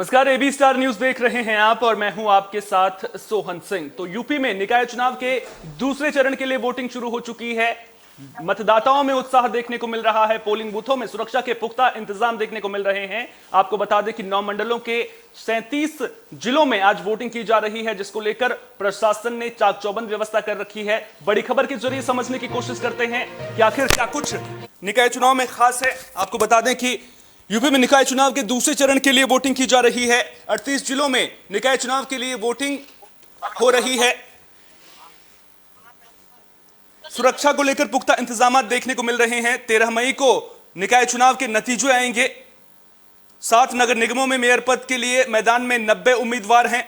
नमस्कार, AB star news देख रहे हैं आप और मैं हूं आपके साथ सोहन सिंह। तो यूपी में निकाय चुनाव के दूसरे चरण के लिए वोटिंग शुरू हो चुकी है। मतदाताओं में उत्साह देखने को मिल रहा है। पोलिंग बूथों में सुरक्षा के पुख्ता इंतजाम देखने को मिल रहे हैं। आपको बता दें कि 9 मंडलों के 37 जिलों में आज वोटिंग की जा रही है, जिसको लेकर प्रशासन ने चाक चौबंद व्यवस्था कर रखी है। बड़ी खबर के जरिए समझने की कोशिश करते हैं कि आखिर क्या कुछ निकाय चुनाव में खास है। आपको बता दें कि यूपी में निकाय चुनाव के दूसरे चरण के लिए वोटिंग की जा रही है। 38 जिलों में निकाय चुनाव के लिए वोटिंग हो रही है। सुरक्षा को लेकर पुख्ता इंतजाम देखने को मिल रहे हैं। 13 मई को निकाय चुनाव के नतीजे आएंगे। 7 नगर निगमों में मेयर पद के लिए मैदान में 90 उम्मीदवार हैं।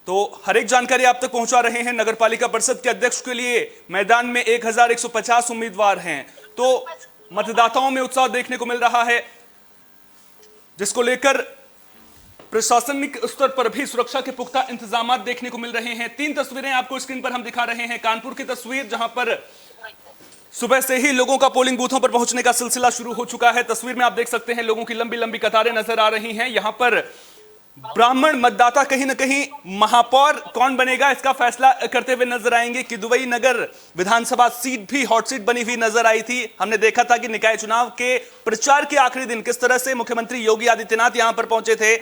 तो हर एक जानकारी आप तक पहुंचा रहे हैं। नगर पालिका परिषद के अध्यक्ष के लिए मैदान में 1150 उम्मीदवार हैं। तो मतदाताओं में उत्साह देखने को मिल रहा है, जिसको लेकर प्रशासनिक स्तर पर भी सुरक्षा के पुख्ता इंतजाम देखने को मिल रहे हैं। 3 तस्वीरें आपको स्क्रीन पर हम दिखा रहे हैं। कानपुर की तस्वीर, जहां पर सुबह से ही लोगों का पोलिंग बूथों पर पहुंचने का सिलसिला शुरू हो चुका है। तस्वीर में आप देख सकते हैं लोगों की लंबी लंबी कतारें नजर आ रही हैं। यहां पर ब्राह्मण मतदाता कहीं ना कहीं महापौर कौन बनेगा इसका फैसला करते हुए नजर आएंगे। किदवई नगर विधानसभा सीट भी हॉट सीट बनी हुई नजर आई थी। हमने देखा था कि निकाय चुनाव के प्रचार के आखिरी दिन किस तरह से मुख्यमंत्री योगी आदित्यनाथ यहां पर पहुंचे थे।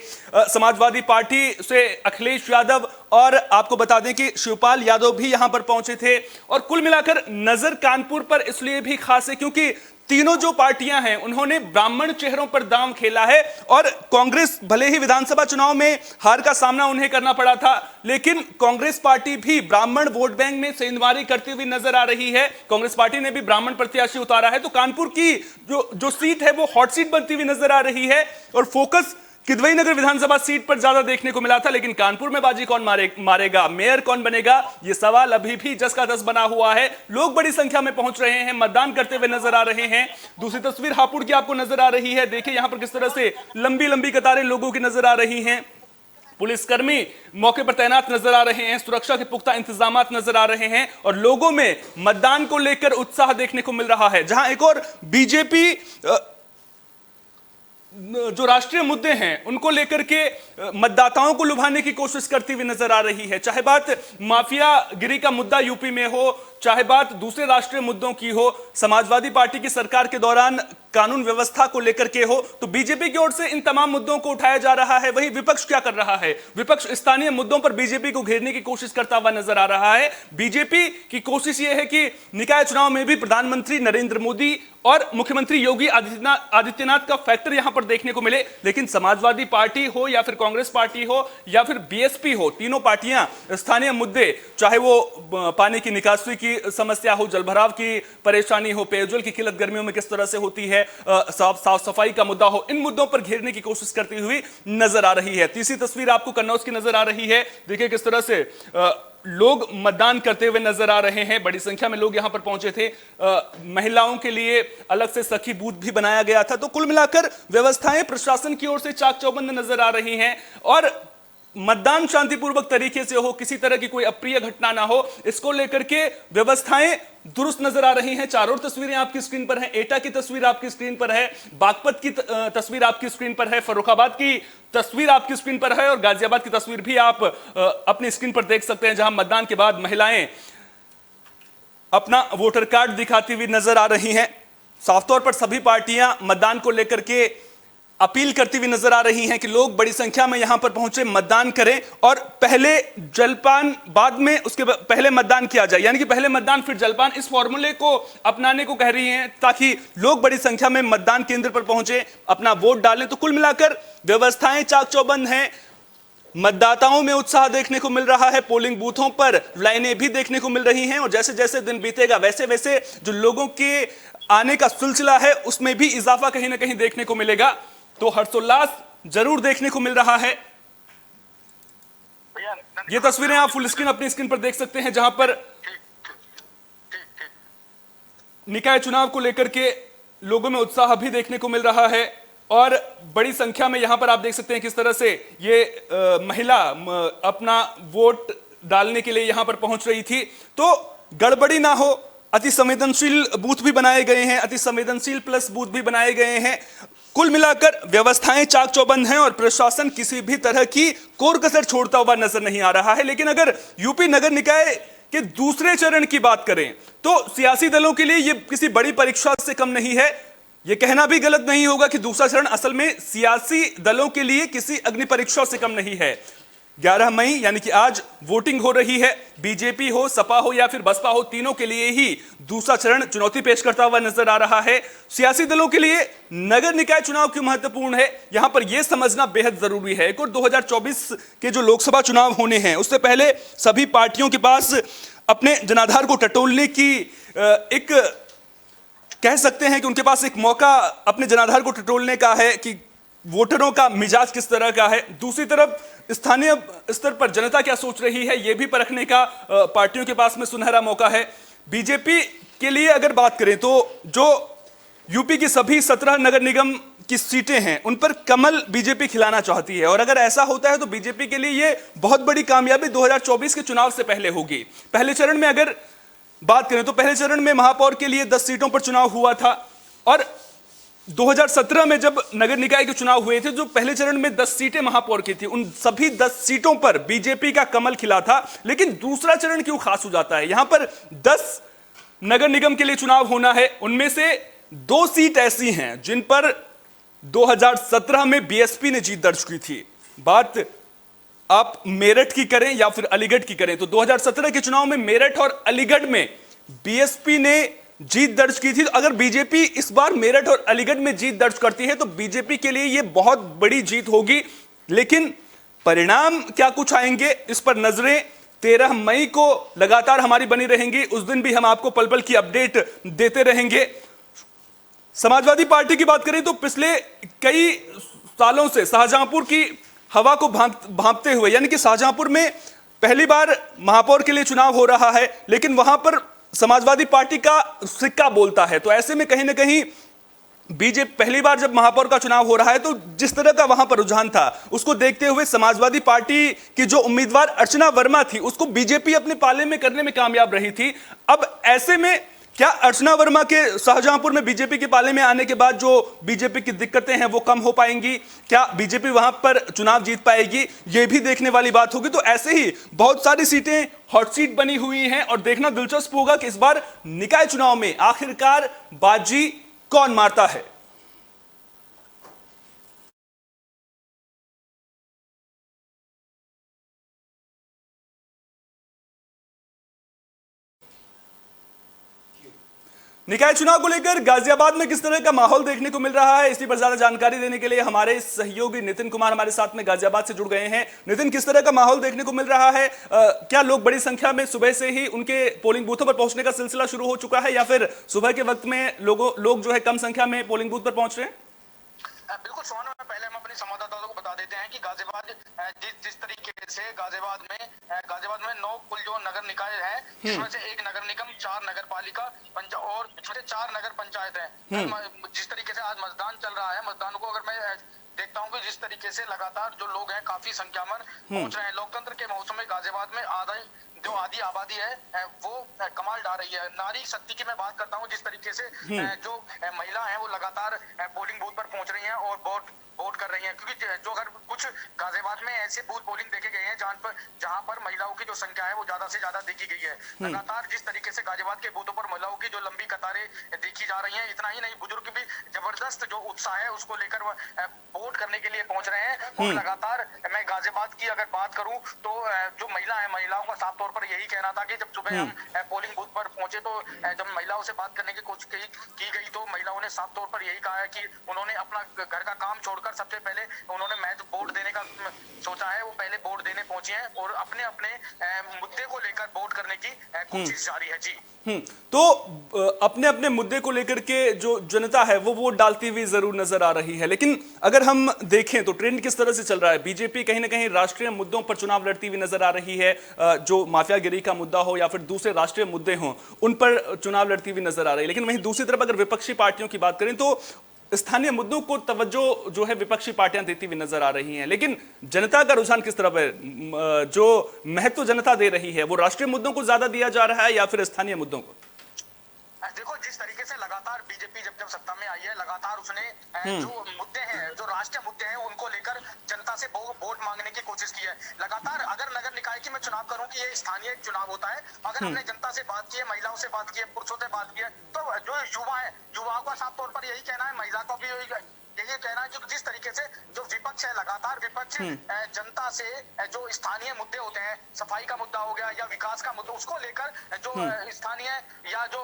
समाजवादी पार्टी से अखिलेश यादव और आपको बता दें कि शिवपाल यादव भी यहां पर पहुंचे थे। और कुल मिलाकर नजर कानपुर पर इसलिए भी खास है क्योंकि तीनों जो पार्टियां हैं उन्होंने ब्राह्मण चेहरों पर दांव खेला है। और कांग्रेस भले ही विधानसभा चुनाव में हार का सामना उन्हें करना पड़ा था, लेकिन कांग्रेस पार्टी भी ब्राह्मण वोट बैंक में सेंधमारी करती हुई नजर आ रही है। कांग्रेस पार्टी ने भी ब्राह्मण प्रत्याशी उतारा है। तो कानपुर की जो सीट है वो हॉट सीट बनती हुई नजर आ रही है। और फोकस किदवई नगर विधानसभा सीट पर ज्यादा देखने को मिला था, लेकिन कानपुर में बाजी कौन मारेगा, मेयर कौन बनेगा, यह सवाल अभी भी जस का तस बना हुआ है। लोग बड़ी संख्या में पहुंच रहे हैं, मतदान करते हुए नजर आ रहे हैं। दूसरी तस्वीर हापुड़ की आपको नजर आ रही है। देखिए यहां पर किस तरह से लंबी लंबी कतारें लोगों की नजर आ रही हैं। पुलिसकर्मी मौके पर तैनात नजर आ रहे हैं। सुरक्षा के पुख्ता इंतजाम नजर आ रहे हैं और लोगों में मतदान को लेकर उत्साह देखने को मिल रहा है। जहां एक और बीजेपी जो राष्ट्रीय मुद्दे हैं उनको लेकर के मतदाताओं को लुभाने की कोशिश करती हुई नजर आ रही है। चाहे बात माफिया गिरी का मुद्दा यूपी में हो, चाहे बात दूसरे राष्ट्रीय मुद्दों की हो, समाजवादी पार्टी की सरकार के दौरान कानून व्यवस्था को लेकर के हो, तो बीजेपी की ओर से इन तमाम मुद्दों को उठाया जा रहा है। वही विपक्ष क्या कर रहा है? विपक्ष स्थानीय मुद्दों पर बीजेपी को घेरने की कोशिश करता हुआ नजर आ रहा है। बीजेपी की कोशिश यह है कि निकाय चुनाव में भी प्रधानमंत्री नरेंद्र मोदी और मुख्यमंत्री योगी आदित्यनाथ का फैक्टर यहां पर देखने को मिले। लेकिन समाजवादी पार्टी हो या फिर कांग्रेस पार्टी हो या फिर बीएसपी हो, तीनों पार्टियां स्थानीय मुद्दे, चाहे वो पानी की निकासी की समस्या हो, जलभराव की परेशानी हो, पेयजल की किल्लत गर्मियों में किस तरह से होती है, साफ सफाई का मुद्दा हो, इन मुद्दों पर घेरने की कोशिश करती हुई नजर आ रही है। तीसरी तस्वीर आपको कन्नौज की नजर आ रही है। देखिए किस तरह से लोग मतदान करते हुए नजर आ रहे हैं। बड़ी संख्या में लोग यहां पर पहुंचे थे। महिलाओं के लिए अलग से सखी बूथ भी बनाया गया था। तो कुल मिलाकर व्यवस्थाएं प्रशासन की ओर से चाक चौबंद नजर आ रही हैं और मतदान शांतिपूर्वक तरीके से हो, किसी तरह की कोई अप्रिय घटना ना हो, इसको लेकर के व्यवस्थाएं दुरुस्त नजर आ रही हैं। चारों तस्वीरें आपकी स्क्रीन पर है। एटा की तस्वीर आपकी स्क्रीन पर है, बागपत की तस्वीर आपकी स्क्रीन पर है, फर्रुखाबाद की तस्वीर आपकी स्क्रीन पर है और गाजियाबाद की तस्वीर भी आप अपनी स्क्रीन पर देख सकते हैं, जहां मतदान के बाद महिलाएं अपना वोटर कार्ड दिखाती हुई नजर आ रही हैं। साफ तौर पर सभी पार्टियां मतदान को लेकर के अपील करती हुई नजर आ रही हैं कि लोग बड़ी संख्या में यहां पर पहुंचे, मतदान करें और पहले जलपान बाद में उसके पहले मतदान किया जाए, यानी कि पहले मतदान फिर जलपान, इस फॉर्मूले को अपनाने को कह रही हैं ताकि लोग बड़ी संख्या में मतदान केंद्र पर पहुंचे, अपना वोट डालें। तो कुल मिलाकर व्यवस्थाएं चाक चौबंद हैं। मतदाताओं में उत्साह देखने को मिल रहा है। पोलिंग बूथों पर लाइनें भी देखने को मिल रही हैं और जैसे जैसे दिन बीतेगा वैसे वैसे जो लोगों के आने का सिलसिला है उसमें भी इजाफा कहीं ना कहीं देखने को मिलेगा। तो हर्षोल्लास जरूर देखने को मिल रहा है। ये तस्वीरें आप फुल स्क्रीन अपनी स्क्रीन पर देख सकते हैं, जहां पर निकाय चुनाव को लेकर के लोगों में उत्साह भी देखने को मिल रहा है और बड़ी संख्या में यहां पर आप देख सकते हैं किस तरह से ये महिला अपना वोट डालने के लिए यहां पर पहुंच रही थी। तो गड़बड़ी ना हो, अति संवेदनशील बूथ भी बनाए गए हैं, अति संवेदनशील प्लस बूथ भी बनाए गए हैं। कुल मिलाकर व्यवस्थाएं चाक चौबंद हैं और प्रशासन किसी भी तरह की कोर कसर छोड़ता हुआ नजर नहीं आ रहा है। लेकिन अगर यूपी नगर निकाय के दूसरे चरण की बात करें तो सियासी दलों के लिए यह किसी बड़ी परीक्षा से कम नहीं है। यह कहना भी गलत नहीं होगा कि दूसरा चरण असल में सियासी दलों के लिए किसी अग्नि परीक्षा से कम नहीं है। 11 मई यानी कि आज वोटिंग हो रही है। बीजेपी हो, सपा हो या फिर बसपा हो, तीनों के लिए ही दूसरा चरण चुनौती पेश करता हुआ नजर आ रहा है। सियासी दलों के लिए नगर निकाय चुनाव क्यों महत्वपूर्ण है, यहां पर यह समझना बेहद जरूरी है। और 2024 के जो लोकसभा चुनाव होने हैं उससे पहले सभी पार्टियों के पास अपने जनाधार को टटोलने की एक कह सकते हैं कि उनके पास एक मौका अपने जनाधार को टटोलने का है कि वोटरों का मिजाज किस तरह का है। दूसरी तरफ स्थानीय स्तर पर जनता क्या सोच रही है यह भी परखने का पार्टियों के पास में सुनहरा मौका है। बीजेपी के लिए अगर बात करें तो जो यूपी की सभी 17 नगर निगम की सीटें हैं उन पर कमल बीजेपी खिलाना चाहती है और अगर ऐसा होता है तो बीजेपी के लिए यह बहुत बड़ी कामयाबी 2024 के चुनाव से पहले होगी। पहले चरण में अगर बात करें तो पहले चरण में महापौर के लिए 10 सीटों पर चुनाव हुआ था और 2017 में जब नगर निकाय के चुनाव हुए थे जो पहले चरण में 10 सीटें महापौर की थी उन सभी 10 सीटों पर बीजेपी का कमल खिला था। लेकिन दूसरा चरण क्यों खास हो जाता है, यहां पर 10 नगर निगम के लिए चुनाव होना है, उनमें से 2 सीट ऐसी हैं जिन पर 2017 में बीएसपी ने जीत दर्ज की थी। बात आप मेरठ की करें या फिर अलीगढ़ की करें तो 2017 के चुनाव में मेरठ और अलीगढ़ में बीएसपी ने जीत दर्ज की थी। तो अगर बीजेपी इस बार मेरठ और अलीगढ़ में जीत दर्ज करती है तो बीजेपी के लिए यह बहुत बड़ी जीत होगी। लेकिन परिणाम क्या कुछ आएंगे इस पर नजरें 13 मई को लगातार हमारी बनी रहेंगी। उस दिन भी हम आपको पल पल की अपडेट देते रहेंगे। समाजवादी पार्टी की बात करें तो पिछले कई सालों से शाहजहांपुर की हवा को भांपते हुए यानी कि शाहजहांपुर में पहली बार महापौर के लिए चुनाव हो रहा है लेकिन वहां पर समाजवादी पार्टी का सिक्का बोलता है। तो ऐसे में कहीं ना कहीं बीजेपी पहली बार जब महापौर का चुनाव हो रहा है तो जिस तरह का वहां पर रुझान था उसको देखते हुए समाजवादी पार्टी की जो उम्मीदवार अर्चना वर्मा थी उसको बीजेपी अपने पाले में करने में कामयाब रही थी। अब ऐसे में क्या अर्चना वर्मा के शाहजहांपुर में बीजेपी के पाले में आने के बाद जो बीजेपी की दिक्कतें हैं वो कम हो पाएंगी, क्या बीजेपी वहां पर चुनाव जीत पाएगी, ये भी देखने वाली बात होगी। तो ऐसे ही बहुत सारी सीटें हॉट सीट बनी हुई हैं और देखना दिलचस्प होगा कि इस बार निकाय चुनाव में आखिरकार बाजी कौन मारता है। निकाय चुनाव को लेकर गाजियाबाद में किस तरह का माहौल देखने को मिल रहा है, इसी पर ज्यादा जानकारी देने के लिए हमारे सहयोगी नितिन कुमार हमारे साथ में गाजियाबाद से जुड़ गए हैं। नितिन, किस तरह का माहौल देखने को मिल रहा है? क्या लोग बड़ी संख्या में सुबह से ही उनके पोलिंग बूथों पर पहुंचने का सिलसिला शुरू हो चुका है या फिर सुबह के वक्त में लोग जो है कम संख्या में पोलिंग बूथ पर पहुंच रहे हैं? बिल्कुल सोहन, पहले हम अपने संवाददाताओं को बता देते हैं कि गाजियाबाद जिस तरीके से गाजियाबाद में 9 कुल जो नगर निकाय है इसमें से 1 नगर निगम, 4 नगर पालिका और 4 नगर पंचायत है। जिस तरीके से आज मतदान चल रहा है, मतदान को अगर मैं देखता हूँ कि जिस तरीके से लगातार जो लोग हैं काफी संख्या में पहुंच रहे हैं। लोकतंत्र के मौसम में गाजियाबाद में आधी आबादी है वो कमाल डाल रही है। नारी शक्ति की मैं बात करता हूँ, जिस तरीके से जो महिला है वो लगातार पोलिंग बूथ पर पहुंच रही है और वोट कर रही हैं, क्योंकि जो अगर कुछ गाजियाबाद में ऐसे बूथ पोलिंग देखे गए हैं जहां पर महिलाओं की जो संख्या है वो ज्यादा से ज्यादा देखी गई है। लगातार जिस तरीके से गाजियाबाद के बूथों पर महिलाओं की जो लंबी कतारें देखी जा रही हैं, इतना ही नहीं बुजुर्ग भी जबरदस्त जो उत्साह है उसको लेकर वोट करने के लिए पहुंच रहे हैं। और लगातार मैं गाजियाबाद की अगर बात करूं तो जो महिलाओं का साफ तौर पर यही कहना था कि जब सुबह हम पोलिंग बूथ पर पहुंचे तो जब महिलाओं से बात करने की कोशिश की गई तो महिलाओं ने साफ तौर पर यही कहा है कि उन्होंने अपना घर का काम छोड़कर सबसे पहले उन्होंने वोट देने का सोचा है। वो पहले वोट देने पहुंचे हैं और अपने मुद्दे को लेकर वोट करने की कोशिश जारी है। जी तो अपने मुद्दे को लेकर के जो जनता है वो वोट डालती हुई जरूर नजर आ रही है। लेकिन अगर हम देखें तो ट्रेंड किस तरह से चल रहा है, बीजेपी कहीं ना कहीं राष्ट्रीय मुद्दों पर चुनाव लड़ती हुई नजर आ रही है। जो माफियागिरी का मुद्दा हो या फिर दूसरे राष्ट्रीय मुद्दे हों उन पर चुनाव लड़ती हुई नजर आ रही है। लेकिन वहीं दूसरी तरफ अगर विपक्षी पार्टियों की बात करें तो स्थानीय मुद्दों को तवज्जो जो है विपक्षी पार्टियां देती हुई नजर आ रही हैं। लेकिन जनता का रुझान किस तरफ है? जो महत्व जनता दे रही है वो राष्ट्रीय मुद्दों को ज्यादा दिया जा रहा है या फिर स्थानीय मुद्दों को? देखो, जिस तरीके से लगातार लगातार बीजेपी जब जब सत्ता में आई है, लगातार उसने जो मुद्दे हैं, जो राष्ट्रीय मुद्दे हैं, उनको लेकर जनता से वोट मांगने की कोशिश की है। लगातार अगर नगर निकाय की मैं चुनाव करूं कि ये स्थानीय चुनाव होता है, अगर हमने जनता से बात की है, महिलाओं से बात की है, पुरुषों से बात की है, तो जो युवा है, युवाओं का साफ तौर पर यही कहना है, महिला को भी यही कहना है कि जिस तरीके से जो विपक्ष है, लगातार विपक्ष जनता से जो स्थानीय मुद्दे होते हैं, सफाई का मुद्दा हो गया या विकास का मुद्दा, उसको लेकर जो स्थानीय या जो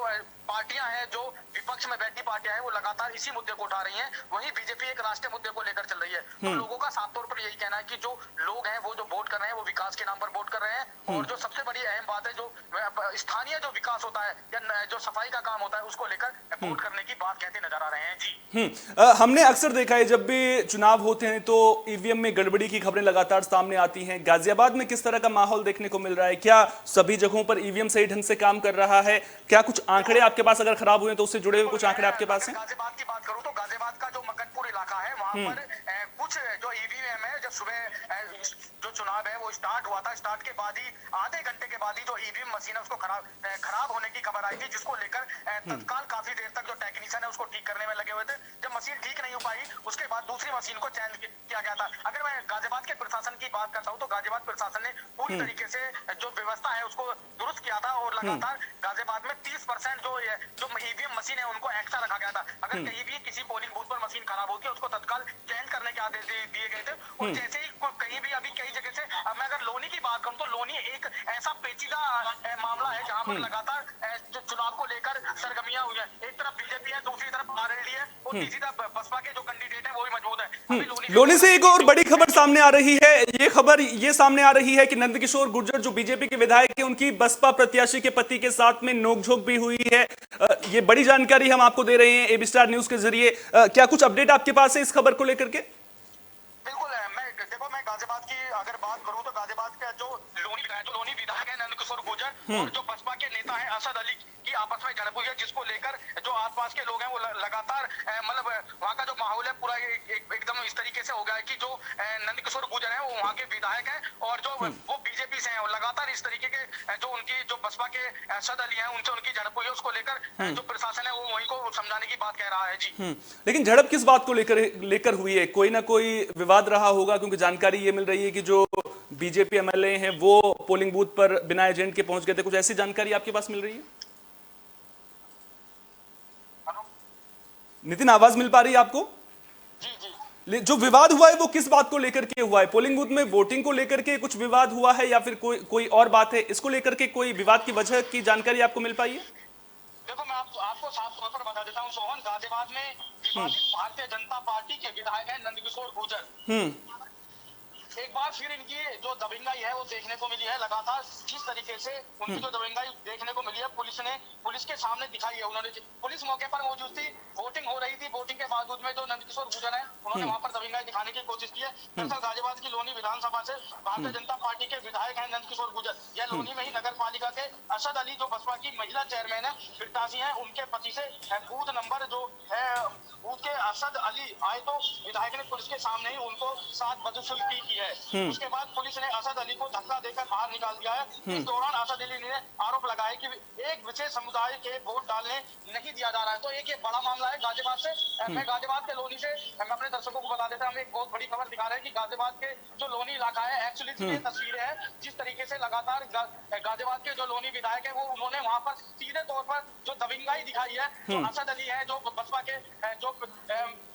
पार्टियां हैं, जो विपक्ष में बैठी पार्टियां हैं, वो लगातार इसी मुद्दे को उठा रही हैं। वहीं बीजेपी एक राष्ट्रीय मुद्दे को लेकर चल रही है। तो लोगों का साफ तौर पर यही कहना है कि जो लोग हैं, वो जो वोट कर रहे हैं, वो विकास के नाम पर वोट कर रहे हैं। और जो सबसे बड़ी अहम बात है, जो स्थानीय जो विकास होता है या जो सफाई का काम होता है, उसको लेकर वोट करने की बात कहते नजर आ रहे हैं। जी हमने अक्सर देखा है जब भी चुनाव होते हैं तो ईवीएम में गड़बड़ी की खबरें लगातार सामने आती हैं। गाजियाबाद में किस तरह का माहौल देखने को मिल रहा है? क्या सभी जगहों पर ईवीएम सही ढंग से काम कर रहा है? क्या कुछ आंकड़े आपके पास अगर खराब हुए तो उससे जुड़े हुए कुछ आंकड़े आपके पास हैं? गाजियाबाद की बात करूं तो गाजियाबाद का जो मक्कनपुर इलाका है, वहां पर कुछ जो ईवीएम है, जब सुबह जो चुनाव है वो स्टार्ट हुआ था, स्टार्ट के बाद ही आधे घंटे के बाद ही जो ईवीएम मशीन है उसको खराब होने की खबर आई थी, जिसको लेकर तत्काल काफी देर तक जो टेक्नीशियन है उसको ठीक करने में लगे हुए थे। जब मशीन ठीक नहीं हो पाई, उसके बाद दूसरी मशीन को चेंज किया गया था। अगर मैं गाजियाबाद के प्रशासन की बात करता हूँ तो गाजियाबाद प्रशासन ने पूरी तरीके से जो व्यवस्था है उसको दुरुस्त किया था और लगातार गाजियाबाद में 30% जो ईवीएम मशीन है उनको एक्स्ट्रा रखा गया था। अगर कहीं भी किसी पोलिंग बूथ पर मशीन खराब होती है, उसको तत्काल चेंज करने के आदेश दिए गए थे। और जैसे ही कहीं भी अभी कई जगह से, मैं अगर लोनी की बात करूं तो लोनी एक ऐसा पेचीदा मामला है जहां पर लगातार जो चुनाव को लेकर सरगर्मियां हुई है। एक तरफ बीजेपी है, दूसरी तरफ आरएलडी है और तीसरी तरफ बसपा के जो कैंडिडेट है वो भी मजबूत है। लोनी से एक और बड़ी खबर सामने आ रही है। ये खबर ये सामने आ रही है कि नंदकिशोर गुर्जर जो बीजेपी के विधायक है, उनकी बसपा प्रत्याशी के पति के साथ में नोकझोंक भी हुई है। ये बड़ी जानकारी हम आपको दे रहे हैं एबी स्टार न्यूज के जरिए। क्या कुछ अपडेट आपके पास है इस खबर को लेकर के? बिल्कुल है। मैं गाजियाबाद की अगर बात करूं तो गाजियाबाद का जो लोनी विधायक है नंदकिशोर गुर्जर और जो बसपा के नेता है असद अली की आपस में झड़प हुई है, जिसको लेकर जो आसपास के लोग हैं वो लगातार मतलब वहाँ का जो माहौल है पूरा एकदम इस तरीके से हो गया है कि जो नंदकिशोर गुर्जर है वो वहाँ के विधायक हैं और जो वो बीजेपी से हैं, और लगातार इस तरीके के जो उनकी जो बसपा के असद अली हैं उनसे उनकी झड़प हुई है, उसको लेकर जो प्रशासन है वो वहीं को समझाने की बात कह रहा है। जी लेकिन झड़प किस बात को लेकर हुई है? कोई ना कोई विवाद रहा होगा, क्योंकि जानकारी ये मिल रही है कि जो बीजेपी एमएलए हैं वो पोलिंग बूथ पर बिना एजेंट के पहुंच गए थे। कुछ ऐसी जानकारी आपके पास मिल रही है? नितिन, आवाज मिल पा रही है आपको? जी जो विवाद हुआ है वो किस बात को लेकर के हुआ है? पोलिंग बूथ में वोटिंग को लेकर के कुछ विवाद हुआ है या फिर कोई और बात है? इसको लेकर के कोई विवाद की वजह की जानकारी आपको मिल पाई है? देखो, मैं आपको साफ तौर पर बता देता हूँ सोहन, गाजियाबाद में विवादित भारतीय जनता पार्टी के विधायक है नंदकिशोर गुर्जर। एक बार फिर इनकी जो दबंगाई है वो देखने को मिली है। लगातार जिस तरीके से उनकी जो दबंगाई देखने को मिली है, पुलिस के सामने दिखाई है। उन्होंने पुलिस मौके पर मौजूद थी, वोटिंग हो रही थी, वोटिंग के बावजूद में जो नंदकिशोर गुर्जर है उन्होंने वहां पर दबंगाई दिखाने की कोशिश की है। दरअसल गाजियाबाद की लोनी विधानसभा से भारतीय जनता पार्टी के विधायक है नंदकिशोर गुर्जर। यह लोनी में ही नगर पालिका के असद अली जो बसपा की महिला चेयरमैन है, प्रत्याशी है, उनके पति से बूथ नंबर जो है बूथ के असद अली आए तो विधायक ने पुलिस के सामने ही उनको 7 बदसलूकी की है। उसके बाद पुलिस ने असद अली को धक्का देकर बाहर निकाल दिया है। इस दौरान असद अली ने आरोप लगाया कि एक विशेष समुदाय के वोट डालने नहीं दिया जा रहा है। तो एक ये बड़ा मामला है गाजियाबाद से। मैं गाजियाबाद के लोनी से मैं अपने दर्शकों को बता देता हूँ, हम एक बहुत बड़ी खबर दिखा रहे हैं कि गाजियाबाद के जो लोनी इलाका है, एक्चुअली ये तस्वीरें हैं जिस तरीके से लगातार गाजियाबाद के जो लोनी विधायक है वो उन्होंने वहां पर सीधे तौर पर जो दबंगाई दिखाई है। जो असद अली है जो बसपा के जो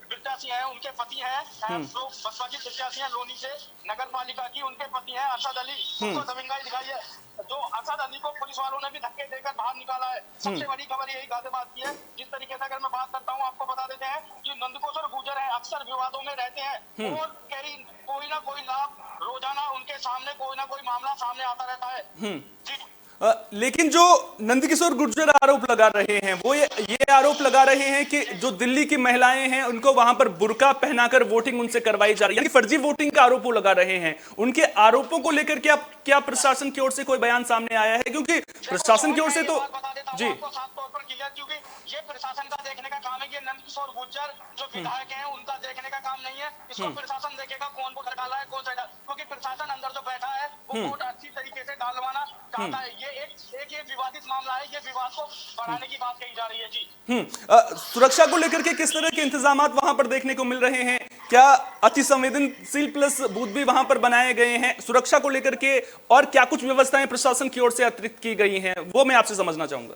प्रत्याशी हैं, उनके पति हैं, जो बसपा की प्रत्याशी हैं लोनी से नगर पालिका की, उनके पति हैं असद अली, उनको दबंगाई दिखाई है। जो असद अली को पुलिस वालों ने भी धक्के देकर बाहर निकाला है। सबसे बड़ी खबर यही गाजियाबाद की है। जिस तरीके से अगर मैं बात करता हूँ, आपको बता देते हैं जो नंदकिशोर गुर्जर है अक्सर विवादों में रहते हैं और कोई ना कोई लाभ रोजाना उनके सामने कोई ना कोई मामला सामने आता रहता है। जी लेकिन जो नंदकिशोर गुर्जर आरोप लगा रहे हैं वो ये आरोप लगा रहे हैं कि जो दिल्ली की महिलाएं हैं उनको वहां पर बुर्का पहनाकर वोटिंग उनसे करवाई जा रही है, यानी फर्जी वोटिंग का आरोप वो लगा रहे हैं। उनके आरोपों को लेकर क्या प्रशासन की ओर से कोई बयान सामने आया है? क्योंकि प्रशासन की ओर से तो जी साफ तौर पर क्लियर, क्योंकि ये प्रशासन का देखने का काम है। ये नंदकिशोर गुर्जर जो विधायक हैं उनका देखने का काम नहीं है। इसको प्रशासन देखेगा कौन वोट डाला है, कौन सा, क्योंकि प्रशासन अंदर जो बैठा है वो वोट अच्छी तरीके से डालवाना चाहता है। ये एक विवादित मामला है, ये विवाद को बढ़ाने की बात कही जा रही है जी। सुरक्षा को लेकर के किस तरह के इंतजाम वहां पर देखने को मिल रहे हैं? क्या अति संवेदनशील प्लस बूथ भी वहां पर बनाए गए हैं सुरक्षा को लेकर के, और क्या कुछ व्यवस्थाएं प्रशासन की ओर से अतिरिक्त की गई हैं, वो मैं आपसे समझना चाहूंगा।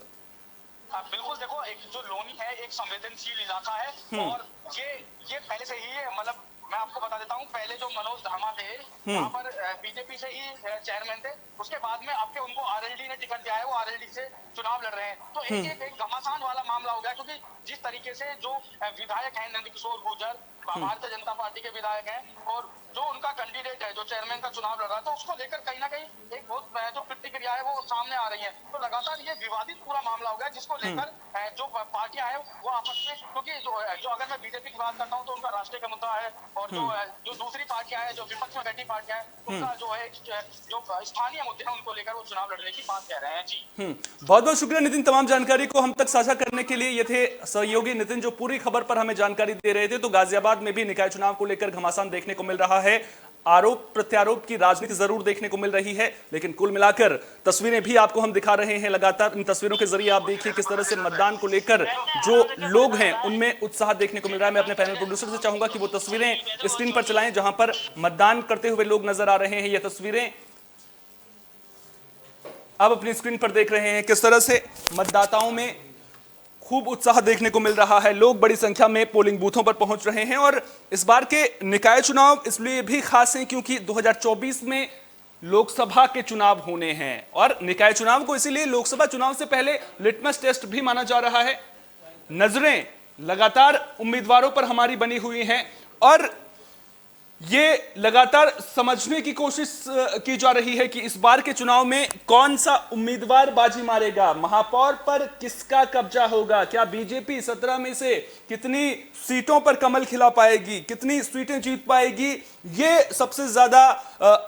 बिल्कुल, देखो, एक जो लोनी है एक संवेदनशील इलाका है, और ये पहले से ही मतलब मैं आपको बता देता हूँ, पहले जो मनोज धामा थे वहाँ पर बीजेपी से ही चेयरमैन थे, उसके बाद में अब के उनको आरएलडी ने टिकट दिया है, वो आरएलडी से चुनाव लड़ रहे हैं। तो एक घमासान वाला मामला हो गया, क्योंकि जिस तरीके से जो विधायक हैं नंदकिशोर गुर्जर भारतीय जनता पार्टी के विधायक हैं, और जो उनका कैंडिडेट है जो चेयरमैन का चुनाव लड़ रहा है, तो उसको लेकर कहीं ना कहीं एक बहुत जो प्रतिक्रिया है वो सामने आ रही है। तो लगातार ये विवादित पूरा मामला हो गया, जिसको लेकर जो पार्टियां हैं वो आपस में, क्योंकि जो अगर मैं बीजेपी की बात करता हूँ तो उनका राष्ट्रीय का मुद्दा है, और जो दूसरी पार्टियां हैं जो विपक्ष में बैठी पार्टियां हैं उनका जो है जो स्थानीय मुद्दे हैं उनको लेकर वो चुनाव लड़ने की बात कह रहे हैं जी। बहुत बहुत शुक्रिया नितिन, तमाम जानकारी को हम तक साझा करने के लिए। ये थे सहयोगी नितिन जो पूरी खबर पर हमें जानकारी दे रहे थे। तो गाजियाबाद में भी निकाय चुनाव को लेकर घमासान देखने को मिल रहा है, आरोप प्रत्यारोप की राजनीति जरूर देखने को मिल रही है, लेकिन कुल मिलाकर तस्वीरें भी आपको हम दिखा रहे हैं लगातार। इन तस्वीरों के जरिए आप देखिए किस तरह से मतदान को लेकर जो लोग हैं उनमें उत्साह देखने को मिल रहा है। मैं अपने पैनल प्रोड्यूसर से चाहूंगा कि वो तस्वीरें स्क्रीन पर चलाएं जहां पर मतदान करते हुए लोग नजर आ रहे हैं। ये तस्वीरें आप अपनी स्क्रीन पर देख रहे हैं, किस तरह से मतदाताओं में खूब उत्साह देखने को मिल रहा है। लोग बड़ी संख्या में पोलिंग बूथों पर पहुंच रहे हैं, और इस बार के निकाय चुनाव इसलिए भी खास हैं क्योंकि 2024 में लोकसभा के चुनाव होने हैं, और निकाय चुनाव को इसीलिए लोकसभा चुनाव से पहले लिटमस टेस्ट भी माना जा रहा है। नजरें लगातार उम्मीदवारों पर हमारी बनी हुई हैं, और ये लगातार समझने की कोशिश की जा रही है कि इस बार के चुनाव में कौन सा उम्मीदवार बाजी मारेगा, महापौर पर किसका कब्जा होगा, क्या बीजेपी 17 में से कितनी सीटों पर कमल खिला पाएगी, कितनी सीटें जीत पाएगी, ये सबसे ज्यादा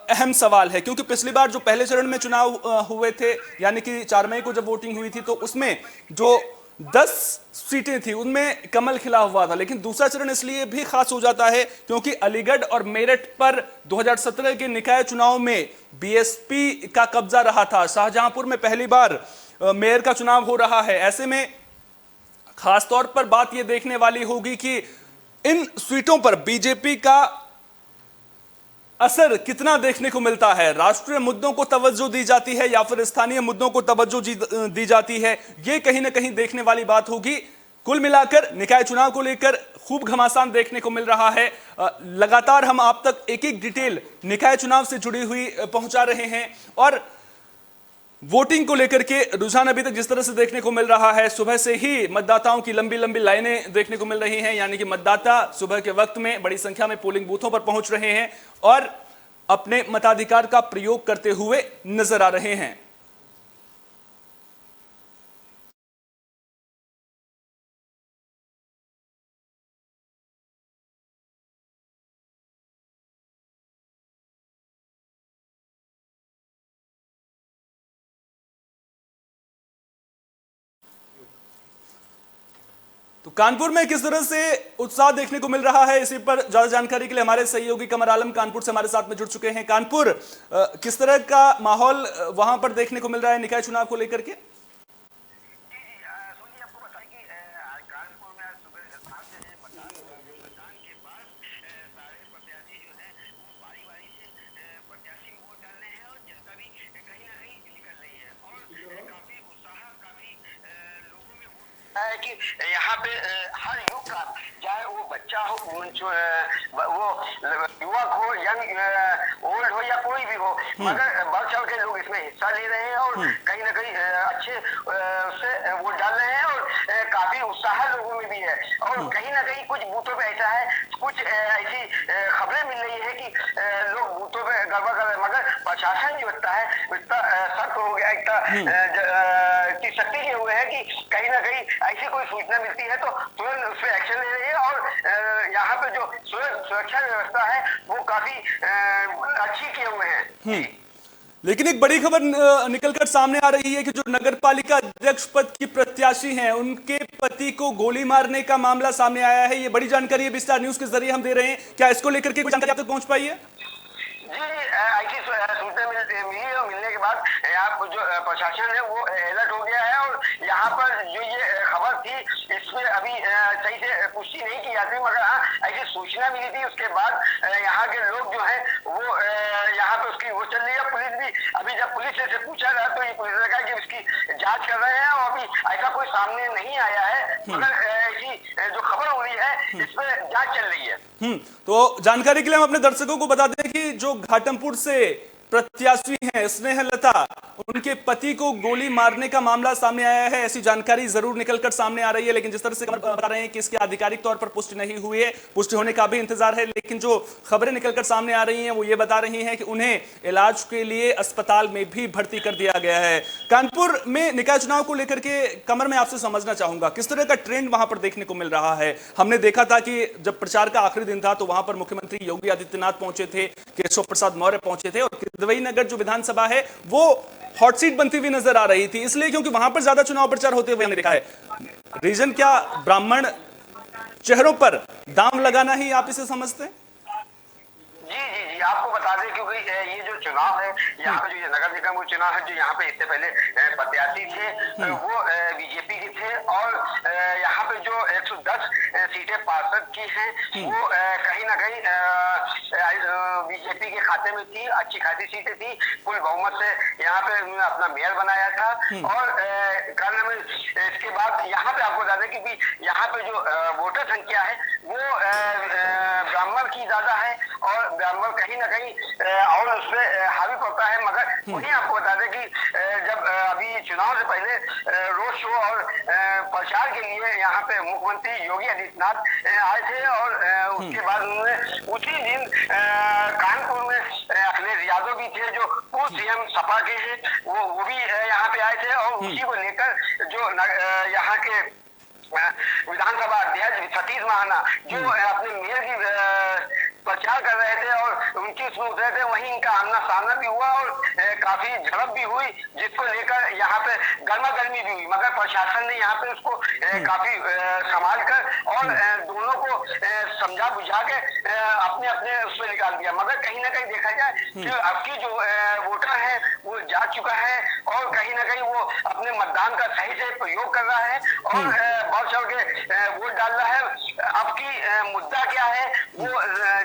अहम सवाल है। क्योंकि पिछली बार जो पहले चरण में चुनाव हुए थे, यानी कि 4 मई को जब वोटिंग हुई थी, तो उसमें जो 10 सीटें थी उनमें कमल खिला हुआ था। लेकिन दूसरा चरण इसलिए भी खास हो जाता है क्योंकि अलीगढ़ और मेरठ पर 2017 के निकाय चुनाव में बीएसपी का कब्जा रहा था। शाहजहांपुर में पहली बार मेयर का चुनाव हो रहा है। ऐसे में खास तौर पर बात यह देखने वाली होगी कि इन सीटों पर बीजेपी का असर कितना देखने को मिलता है। राष्ट्रीय मुद्दों को तवज्जो दी जाती है या फिर स्थानीय मुद्दों को तवज्जो दी जाती है, ये कहीं ना कहीं देखने वाली बात होगी। कुल मिलाकर निकाय चुनाव को लेकर खूब घमासान देखने को मिल रहा है। लगातार हम आप तक एक एक डिटेल निकाय चुनाव से जुड़ी हुई पहुंचा रहे हैं, और वोटिंग को लेकर के रुझान अभी तक जिस तरह से देखने को मिल रहा है, सुबह से ही मतदाताओं की लंबी लंबी लाइनें देखने को मिल रही हैं। यानी कि मतदाता सुबह के वक्त में बड़ी संख्या में पोलिंग बूथों पर पहुंच रहे हैं और अपने मताधिकार का प्रयोग करते हुए नजर आ रहे हैं। तो कानपुर में किस तरह से उत्साह देखने को मिल रहा है, इसी पर ज्यादा जानकारी के लिए हमारे सहयोगी कमर आलम कानपुर से हमारे साथ में जुड़ चुके हैं। कानपुर, किस तरह का माहौल वहां पर देखने को मिल रहा है निकाय चुनाव को लेकर के? है कि यहाँ पे हर युग का, चाहे वो बच्चा हो, वो युवक हो, यंग ओल्ड हो या कोई भी हो, मगर बढ़ चढ़ के लोग इसमें हिस्सा ले रहे हैं और कहीं ना कहीं अच्छे से वोट डाल रहे हैं, और काफी उत्साह लोगों में भी है। और कहीं ना कहीं कुछ बूथों पे ऐसा है, कुछ ऐसी खबरें मिल रही है कि लोग बूथों पे गड़बड़ कर रहे हैं, मगर प्रशासन जो इतना है इतना सख्त हो गया, इतनी सख्ती किए हुए है कि कहीं ना कहीं ऐसी कोई सूचना मिलती है तो तुरंत उस पर एक्शन ले रही है। और यहाँ पे जो सुरक्षा व्यवस्था है वो काफी अच्छी किए हुए हैं। लेकिन एक बड़ी खबर निकलकर सामने आ रही है कि जो नगर पालिका अध्यक्ष पद की प्रत्याशी हैं, उनके पति को गोली मारने का मामला सामने आया है। ये बड़ी जानकारी विस्तार न्यूज के जरिए हम दे रहे हैं, क्या इसको लेकर के कोई जानकारी आप तक पहुंच पाई है? जी, ऐसी सूचना मिली और मिलने के बाद यहाँ जो प्रशासन है वो अलर्ट हो गया है। और यहाँ पर जो ये खबर थी इसमें अभी सही से पुष्टि नहीं की जाती, मगर हाँ ऐसी सूचना मिली थी। उसके बाद यहाँ के लोग जो है वो यहाँ पे उसकी वो चल रही है। पुलिस भी अभी जब पुलिस से पूछा गया तो ये पुलिस ने कहा कि उसकी जांच कर रहे हैं और अभी ऐसा कोई सामने नहीं आया है, मगर ऐसी जो खबर हो रही है इसमें जांच चल रही है। तो जानकारी के लिए हम अपने दर्शकों को बता दें कि जो घाटमपुर से प्रत्याशी हैं स्नेहलता, उनके पति को गोली मारने का मामला सामने आया है। ऐसी जानकारी जरूर निकलकर सामने आ रही है, लेकिन जिस तरह से बता रहे हैं कि इसकी आधिकारिक तौर पर पुष्टि नहीं हुई है, पुष्टि होने का भी इंतजार है। लेकिन जो खबरें निकलकर सामने आ रही हैं वो ये बता रही हैं कि उन्हें इलाज के लिए अस्पताल में भी भर्ती कर दिया गया है। कानपुर में निकाय चुनाव को लेकर के कमर में आपसे समझना चाहूंगा किस तरह का ट्रेंड वहां पर देखने को मिल रहा है। हमने देखा था कि जब प्रचार का आखिरी दिन था तो वहां पर मुख्यमंत्री योगी आदित्यनाथ पहुंचे थे, केशव प्रसाद मौर्य पहुंचे थे और किदवई नगर जो विधानसभा है वो हॉट सीट बनती हुई नजर आ रही थी, इसलिए क्योंकि वहां पर ज्यादा चुनाव प्रचार होते हुए हमने देखा है। रीजन क्या ब्राह्मण चेहरों पर दांव लगाना ही आप इसे समझते हैं? जी जी जी, आपको बता दें क्योंकि ये जो चुनाव है यहाँ पे जो ये नगर निगम चुनाव है, जो यहाँ पे इससे पहले प्रत्याशी थे वो बीजेपी के थे और यहाँ पे जो 110 सीटें पार्षद की हैं वो कहीं ना कहीं बीजेपी के खाते में थी। अच्छी खासी सीटें थी, फुल बहुमत से यहाँ पे उन्होंने अपना मेयर बनाया था। और कारण में इसके बाद यहाँ पे आपको बता दें कि यहाँ पे जो वोटर संख्या है वो ब्राह्मण की ज्यादा है और ब्राह्मण कहीं ना कहीं और उसमें हावी पड़ता है। मगर वही आपको बता दें कि जब अभी चुनाव से पहले रोड शो और प्रचार के लिए यहाँ पे मुख्यमंत्री योगी आदित्यनाथ आए थे और उसके बाद उन्होंने उसी दिन कानपुर में अखिलेश यादव भी थे जो पूर्व सीएम सपा के हैं, वो भी यहाँ पे आए थे और उसी को लेकर जो यहाँ के विधानसभा अध्यक्ष सतीश महाना जो अपने मेयर की प्रचार कर रहे थे और उनकी सुन रहे थे, वहीं इनका आमना सामना भी हुआ और काफी झड़प भी हुई, जिसको लेकर यहाँ पे गर्मा गर्मी भी हुई। मगर प्रशासन ने यहाँ पे उसको काफी संभाल कर और दोनों को समझा बुझा के अपने अपने उसमें निकाल दिया। मगर कहीं ना कहीं देखा जाए कि आपकी जो वोटर है वो जा चुका है और कहीं ना कहीं वो अपने मतदान का सही से प्रयोग कर रहा है और बढ़ चढ़ के वोट डाल रहा है। अब की मुद्दा क्या है वो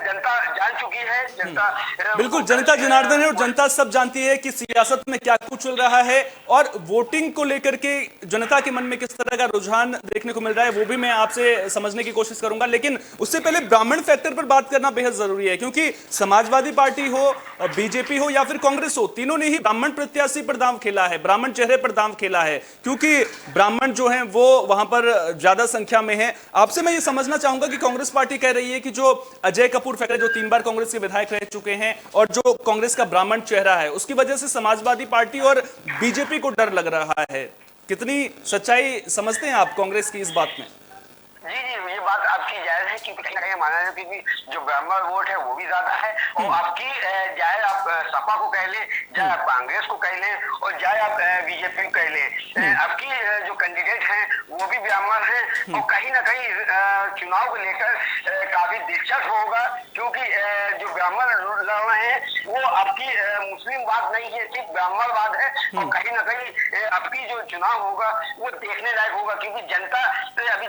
जनता जान चुकी है। जनता बिल्कुल, जनता जनार्दन है और जनता सब जानती है कि सियासत में क्या कुछ चल रहा है और वोटिंग को लेकर के जनता के मन में किस तरह का रुझान देखने को मिल रहा है वो भी मैं आपसे समझने की कोशिश करूंगा। लेकिन उससे पहले ब्राह्मण फैक्टर पर बात करना बेहद जरूरी है, क्योंकि समाजवादी पार्टी हो, बीजेपी हो या फिर कांग्रेस हो, तीनों ने ही ब्राह्मण प्रत्याशी पर दांव खेला है, ब्राह्मण चेहरे पर दांव खेला है, क्योंकि ब्राह्मण जो है वो वहां पर ज्यादा संख्या में है। आपसे मैं ये समझना चाहूंगा कि कांग्रेस पार्टी कह रही है कि जो अजय कपूर फैक्टर जो 3 बार कांग्रेस के विधायक रह चुके हैं और जो कांग्रेस का ब्राह्मण चेहरा है उसकी वजह से समाजवादी पार्टी और बीजेपी को डर लग रहा है। कितनी सच्चाई समझते हैं आप कांग्रेस की इस बात में? जी जी, ये बात आपकी जायज है कि कहीं ना कहीं माना जाए कि जो ब्राह्मण वोट है वो भी ज्यादा है और आपकी चाहे आप सपा को कह लें, चाहे आप कांग्रेस को कह लें और चाहे आप बीजेपी को कह लें, आपकी जो कैंडिडेट हैं वो भी ब्राह्मण हैं और कहीं ना कहीं चुनाव को लेकर काफी दिलचस्प होगा, क्योंकि जो ब्राह्मण लड़ रहे हैं वो आपकी मुस्लिम बात नहीं है, सिर्फ ब्राह्मणवाद है। और कहीं ना कहीं आपकी जो चुनाव होगा वो देखने लायक होगा, क्योंकि जनता अभी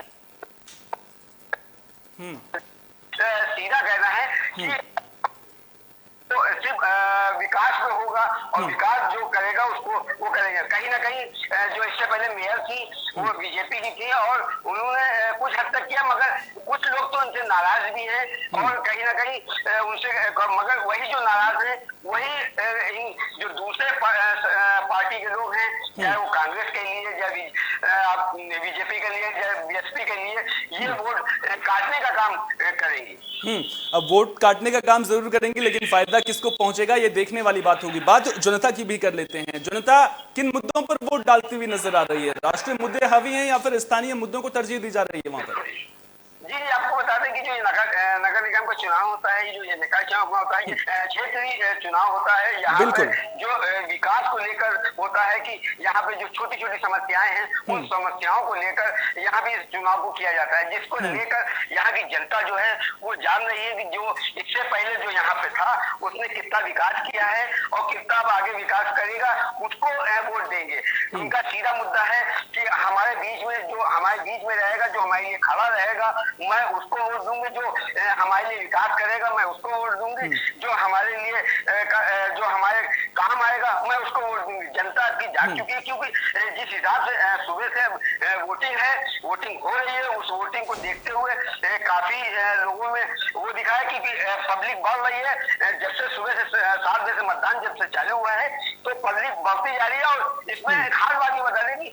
सीधा कहना है कि तो सिर्फ विकास में होगा और विकास जो करेगा उसको वो करेंगे। कहीं ना कहीं जो इससे पहले मेयर थी वो बीजेपी की थी और उन्होंने कुछ हद तक किया, मगर कुछ लोग तो उनसे नाराज भी हैं और कहीं ना कहीं उनसे, मगर वही जो नाराज है वही जो दूसरे पार्टी के लोग हैं, चाहे वो कांग्रेस के लिए चाहे आप बीजेपी के लिए चाहे बीएसपी के लिए, ये वोट काटने का काम करेंगी। अब वोट काटने का काम जरूर करेंगे, लेकिन फायदा किसको पहुंचेगा ये देखने वाली बात होगी। बात जनता की भी कर लेते हैं। जनता किन मुद्दों पर वोट डालती हुई नजर आ रही है? राष्ट्रीय मुद्दे हावी हैं या फिर स्थानीय मुद्दों को तरजीह दी जा रही है वहां पर? जी जी, आपको बता दें कि जो ये नगर निगम का चुनाव होता है, जो ये निकाय चुनाव होता है, ये क्षेत्रीय चुनाव होता है। यहाँ पे जो विकास को लेकर होता है कि यहाँ पे जो छोटी छोटी समस्याएं हैं, उन समस्याओं को लेकर यहाँ पे इस चुनाव को किया जाता है, जिसको लेकर यहाँ की जनता जो है वो जान रही है कि जो इससे पहले जो यहाँ पे था उसने कितना विकास किया है और कितना अब आगे विकास करेगा, उसको वोट देंगे। उनका सीधा मुद्दा है कि हमारे बीच में रहेगा, जो हमारे लिए खड़ा रहेगा, मैं उसको वोट दूंगी। जो हमारे लिए विकास करेगा, मैं उसको वोट दूंगी। जो हमारे लिए जो हमारे काम आएगा, मैं उसको वोट दूंगी। जनता की जाग चुकी है, क्योंकि जिस हिसाब से सुबह से वोटिंग हो रही है, उस वोटिंग को देखते हुए काफी लोगों में वो दिखा है कि पब्लिक बढ़ रही है। जब से सुबह से 7 बजे से मतदान जब से चालू हुआ है, तो पब्लिक बढ़ती जा रही है। और इसमें एक खास बात ये बता दें कि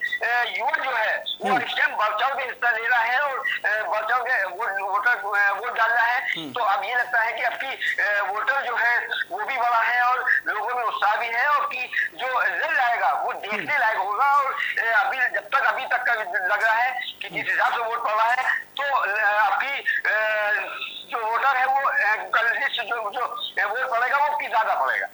युवा जो है वो इस टाइम बढ़ चढ़ के हिस्सा ले रहा है और बढ़ चढ़ के वोट डाल रहा है। तो अब ये लगता है कि अब की वोटर जो है वो भी बड़ा है और लोगों में उत्साह भी है, और कि जो रिजल्ट आएगा वो देखने लायक होगा। और अभी तक का लग रहा है कि जिस हिसाब से वोट पड़ रहा है, तो आपकी जो वोटर है वो जो वोट पड़ेगा वो की ज्यादा पड़ेगा।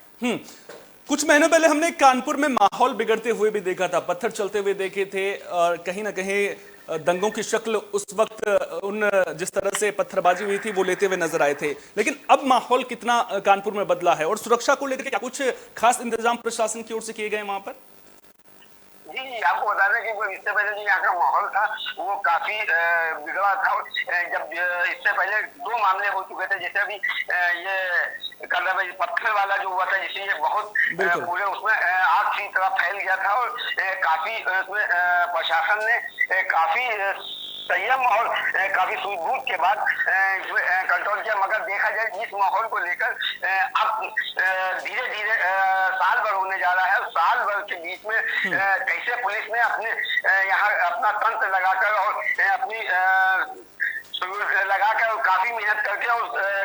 कुछ महीनों पहले हमने कानपुर में माहौल बिगड़ते हुए भी देखा था, पत्थर चलते हुए देखे थे और कहीं ना कहीं दंगों की शक्ल उस वक्त उन जिस तरह से पत्थरबाजी हुई थी वो लेते हुए नजर आए थे। लेकिन अब माहौल कितना कानपुर में बदला है और सुरक्षा को लेकर क्या कुछ खास इंतजाम प्रशासन की ओर से किए गए वहां पर? जी, आपको बता दें कि इससे पहले जो यहाँ का माहौल था वो काफी बिगड़ा था। जब इससे पहले 2 मामले हो चुके थे, जैसे अभी ये पत्थर वाला जो हुआ था, जिससे ये बहुत पूरे उसमें आग की तरह फैल गया था। और काफी उसमें प्रशासन ने काफी संयम और काफी सूझबूझ के बाद कंट्रोल किया। मगर देखा जाए इस माहौल को लेकर अब धीरे धीरे साल भर होने जा रहा है। साल भर के बीच में कैसे पुलिस ने अपने यहाँ अपना तंत्र लगाकर और अपनी लगाकर काफी मेहनत करके और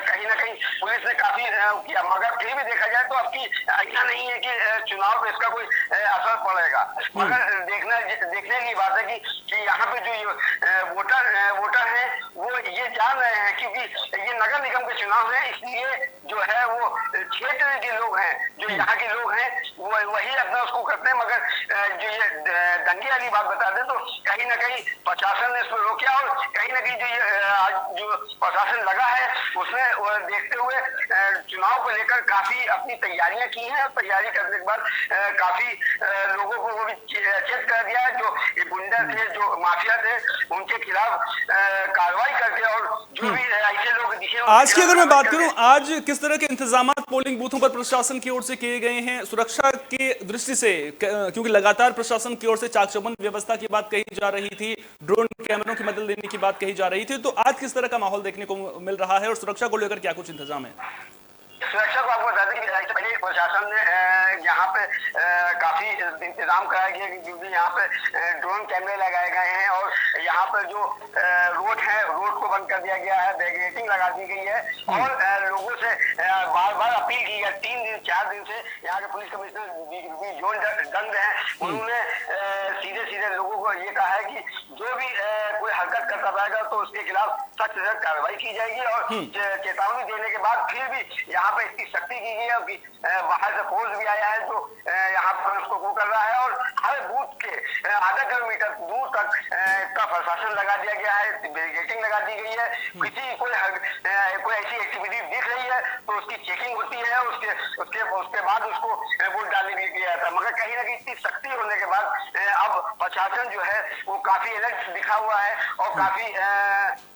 कहीं ना कहीं पुलिस ने काफी किया, मगर फिर भी देखा जाए तो आपकी ऐसा नहीं है कि चुनाव पे इसका कोई असर पड़ेगा। मगर देखने की बात है कि यहाँ पे जो वोटर हैं वो ये जान रहे हैं, क्योंकि ये नगर निगम के चुनाव है, इसलिए जो है वो क्षेत्र के लोग हैं, जो यहाँ के लोग हैं वो वही अपना उसको करते हैं। मगर जो ये दंगे वाली बात बता दें तो कहीं ना कहीं प्रशासन ने इसको रोका, और कहीं ना कहीं आज जो प्रशासन लगा है उसने देखते हुए चुनाव को लेकर काफी अपनी तैयारियां की हैं। और तैयारी करने के बाद काफी लोगों को वो भी चेक कर दिया है, जो गुंडा थे, जो माफिया थे, उनके खिलाफ कार्रवाई करके और जो भी ऐसे लोग दिखे। आज की अगर मैं बात करूं, आज किस तरह के इंतजाम पोलिंग बूथों पर प्रशासन की ओर से किए गए हैं सुरक्षा की दृष्टि से? क्योंकि लगातार प्रशासन की ओर से चाक चौबंद व्यवस्था की बात कही जा रही थी, ड्रोन कैमरों की मदद लेने की बात कही जा रही थी, तो आज किस तरह का माहौल देखने को मिल रहा है और सुरक्षा को लेकर क्या कुछ इंतजाम है? सुरक्षा को आपको बता दें कि इससे पहले प्रशासन ने यहाँ पे काफी इंतजाम कराया गया, क्योंकि यहाँ पे ड्रोन कैमरे लगाए गए हैं और यहाँ पर जो रोड को बंद कर दिया गया है, बैरिकेडिंग लगा दी गई है। और लोगों से बार बार अपील की गई, 3-4 दिन से यहाँ के पुलिस कमिश्नर जोन दंड है, उन्होंने सीधे लोगों को ये कहा है कि जो भी कोई हरकत करता पाएगा तो उसके खिलाफ सख्त से सख्त कार्रवाई की जाएगी। और चेतावनी देने के बाद फिर भी यहाँ पे इसकी सख्ती की गई है कि बाहर से फोर्स भी आया है जो यहाँ पर उसको वो कर रहा है। और हर बूथ के आधा किलोमीटर दूर तक का प्रशासन लगा दिया गया है, बैरिकेडिंग लगा दी गई है। किसी कोई ऐसी एक्टिविटी दिख रही है तो उसकी चेकिंग होती है, उसके बाद उसको वोट डालने के लिए किया जाता है। मगर कहीं ना कहीं इतनी सख्ती होने के बाद अब प्रशासन जो है वो काफी अलर्ट दिखा हुआ है और काफी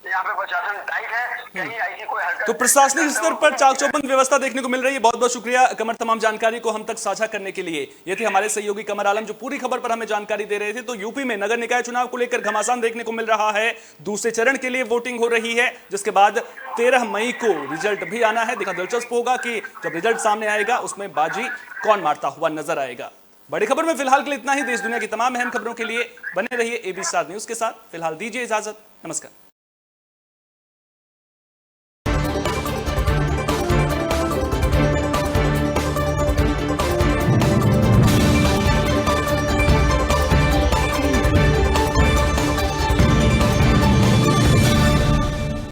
यहाँ पे प्रशासन टाइट है, कहीं ऐसी कोई हरकत। तो प्रशासनिक स्तर पर चाक चौबंद व्यवस्था देखने को मिल रही है। बहुत बहुत शुक्रिया कमर तमाम जानकारी को हम तक साझा करने के लिए। ये थे हमारे सहयोगी कमर आलम जो पूरी खबर पर हमें जानकारी दे रहे थे। तो यूपी में नगर निकाय चुनाव को लेकर घमासान देखने को मिल रहा है। दूसरे चरण के लिए वोटिंग हो रही है, जिसके बाद 13 मई को रिजल्ट भी आना है। देखना दिलचस्प होगा कि जब रिजल्ट सामने आएगा उसमें बाजी कौन मारता हुआ नजर आएगा। बड़ी खबर में फिलहाल के लिए इतना ही। देश दुनिया की तमाम अहम खबरों के लिए बने रहिए ABC न्यूज के साथ। फिलहाल दीजिए इजाजत, नमस्कार।